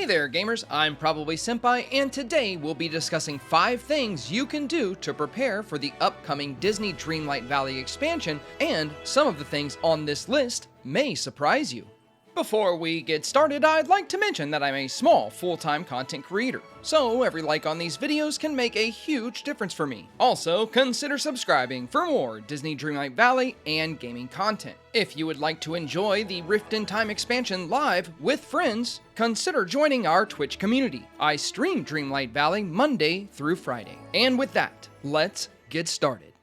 there gamers, I'm Probably Senpai, and today we'll be discussing 5 things you can do to prepare for the upcoming Disney Dreamlight Valley expansion, and some of the things on this list may surprise you. Before we get started, I'd like to mention that I'm a small, full-time content creator, so every like on these videos can make a huge difference for me. Also, consider subscribing for more Disney Dreamlight Valley and gaming content. If you would like to enjoy the Rift in Time expansion live with friends, consider joining our Twitch community. I stream Dreamlight Valley Monday through Friday. And with that, let's get started.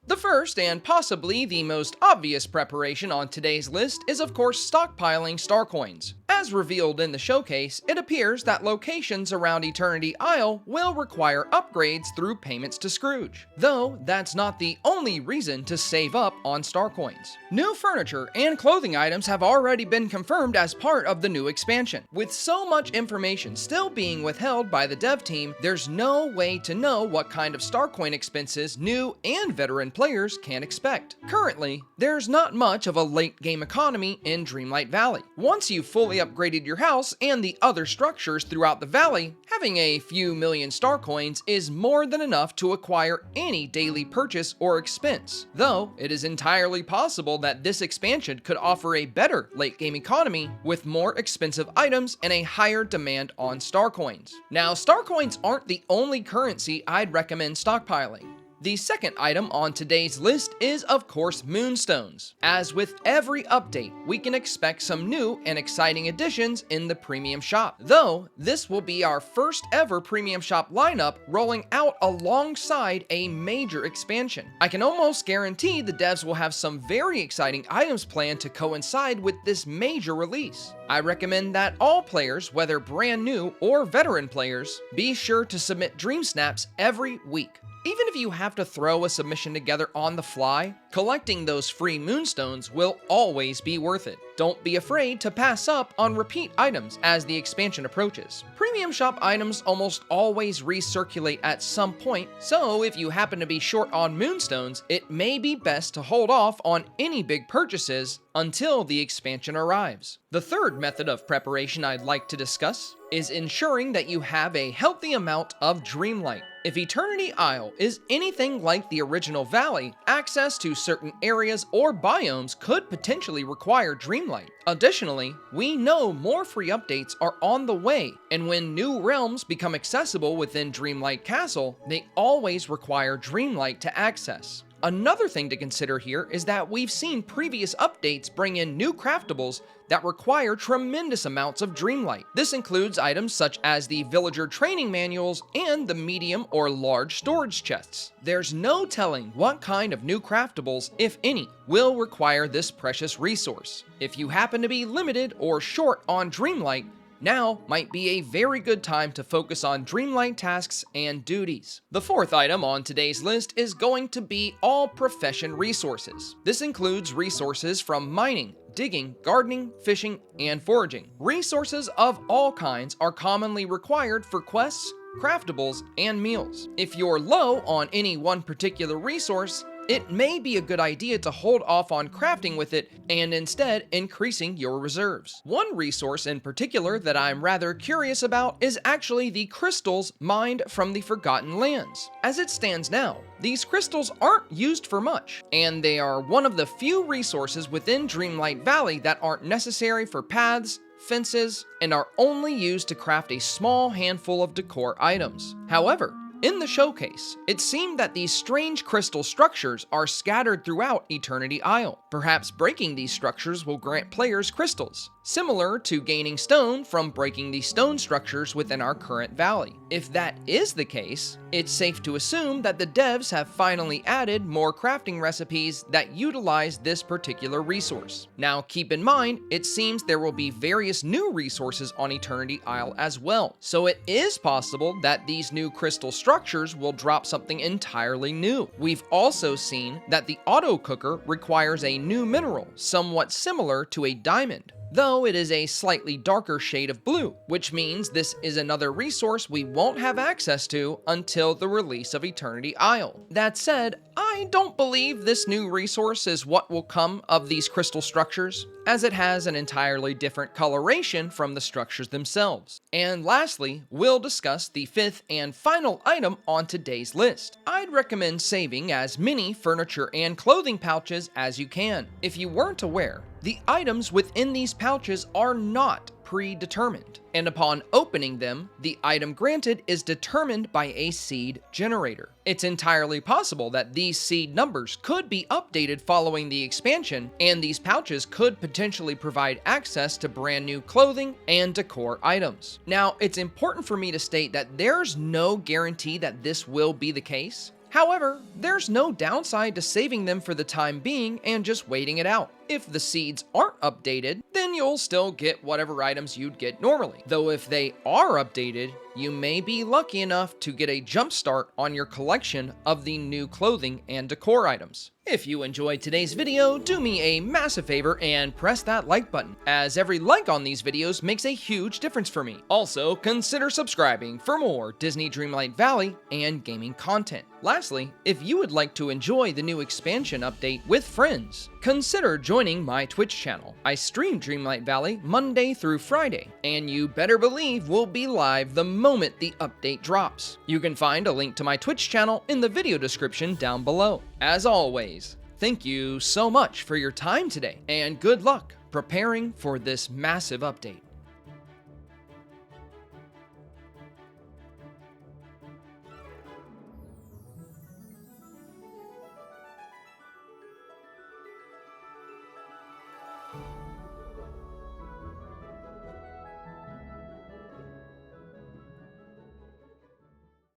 The first, and possibly the most obvious preparation on today's list is of course stockpiling star coins. As revealed in the showcase, it appears that locations around Eternity Isle will require upgrades through payments to Scrooge. Though, that's not the only reason to save up on star coins. New furniture and clothing items have already been confirmed as part of the new expansion. With so much information still being withheld by the dev team, there's no way to know what kind of star coin expenses new and veteran players can expect. Currently, there's not much of a late game economy in Dreamlight Valley. Once you've fully upgraded your house and the other structures throughout the valley, having a few million star coins is more than enough to acquire any daily purchase or expense. Though, it is entirely possible that this expansion could offer a better late game economy with more expensive items and a higher demand on star coins. Now, star coins aren't the only currency I'd recommend stockpiling. The second item on today's list is, of course, moonstones. As with every update, we can expect some new and exciting additions in the premium shop. Though, this will be our first ever premium shop lineup rolling out alongside a major expansion. I can almost guarantee the devs will have some very exciting items planned to coincide with this major release. I recommend that all players, whether brand new or veteran players, be sure to submit Dream Snaps every week. Even if you have to throw a submission together on the fly, collecting those free moonstones will always be worth it. Don't be afraid to pass up on repeat items as the expansion approaches. Premium shop items almost always recirculate at some point, so if you happen to be short on moonstones, it may be best to hold off on any big purchases until the expansion arrives. The third method of preparation I'd like to discuss is ensuring that you have a healthy amount of Dreamlight. If Eternity Isle is anything like the original Valley, access to certain areas or biomes could potentially require Dreamlight. Additionally, we know more free updates are on the way, and when new realms become accessible within Dreamlight Castle, they always require Dreamlight to access. Another thing to consider here is that we've seen previous updates bring in new craftables that require tremendous amounts of Dreamlight. This includes items such as the villager training manuals and the medium or large storage chests. There's no telling what kind of new craftables, if any, will require this precious resource. If you happen to be limited or short on Dreamlight, now might be a very good time to focus on Dreamlight tasks and duties. The fourth item on today's list is going to be all profession resources. This includes resources from mining, digging, gardening, fishing, and foraging. Resources of all kinds are commonly required for quests, craftables, and meals. If you're low on any one particular resource, it may be a good idea to hold off on crafting with it and instead increasing your reserves. One resource in particular that I'm rather curious about is actually the crystals mined from the Forgotten Lands. As it stands now, these crystals aren't used for much, and they are one of the few resources within Dreamlight Valley that aren't necessary for paths, fences, and are only used to craft a small handful of decor items. However, in the showcase, it seemed that these strange crystal structures are scattered throughout Eternity Isle. Perhaps breaking these structures will grant players crystals, similar to gaining stone from breaking the stone structures within our current valley. If that is the case, it's safe to assume that the devs have finally added more crafting recipes that utilize this particular resource. Now keep in mind, it seems there will be various new resources on Eternity Isle as well, so it is possible that these new crystal structures will drop something entirely new. We've also seen that the auto cooker requires a new mineral, somewhat similar to a diamond. though it is a slightly darker shade of blue, which means this is another resource we won't have access to until the release of Eternity Isle. That said, I don't believe this new resource is what will come of these crystal structures, as it has an entirely different coloration from the structures themselves. And lastly, we'll discuss the fifth and final item on today's list. I'd recommend saving as many furniture and clothing pouches as you can. If you weren't aware, the items within these pouches are not predetermined, and upon opening them, the item granted is determined by a seed generator. It's entirely possible that these seed numbers could be updated following the expansion, and these pouches could potentially provide access to brand new clothing and decor items. Now, it's important for me to state that there's no guarantee that this will be the case. However, there's no downside to saving them for the time being and just waiting it out. If the seeds aren't updated, then you'll still get whatever items you'd get normally. Though if they are updated, you may be lucky enough to get a jump start on your collection of the new clothing and decor items. If you enjoyed today's video, do me a massive favor and press that like button, as every like on these videos makes a huge difference for me. Also, consider subscribing for more Disney Dreamlight Valley and gaming content. Lastly, if you would like to enjoy the new expansion update with friends, consider joining my Twitch channel. I stream Dreamlight Valley Monday through Friday, and you better believe we'll be live the moment the update drops. You can find a link to my Twitch channel in the video description down below. As always, thank you so much for your time today, and good luck preparing for this massive update.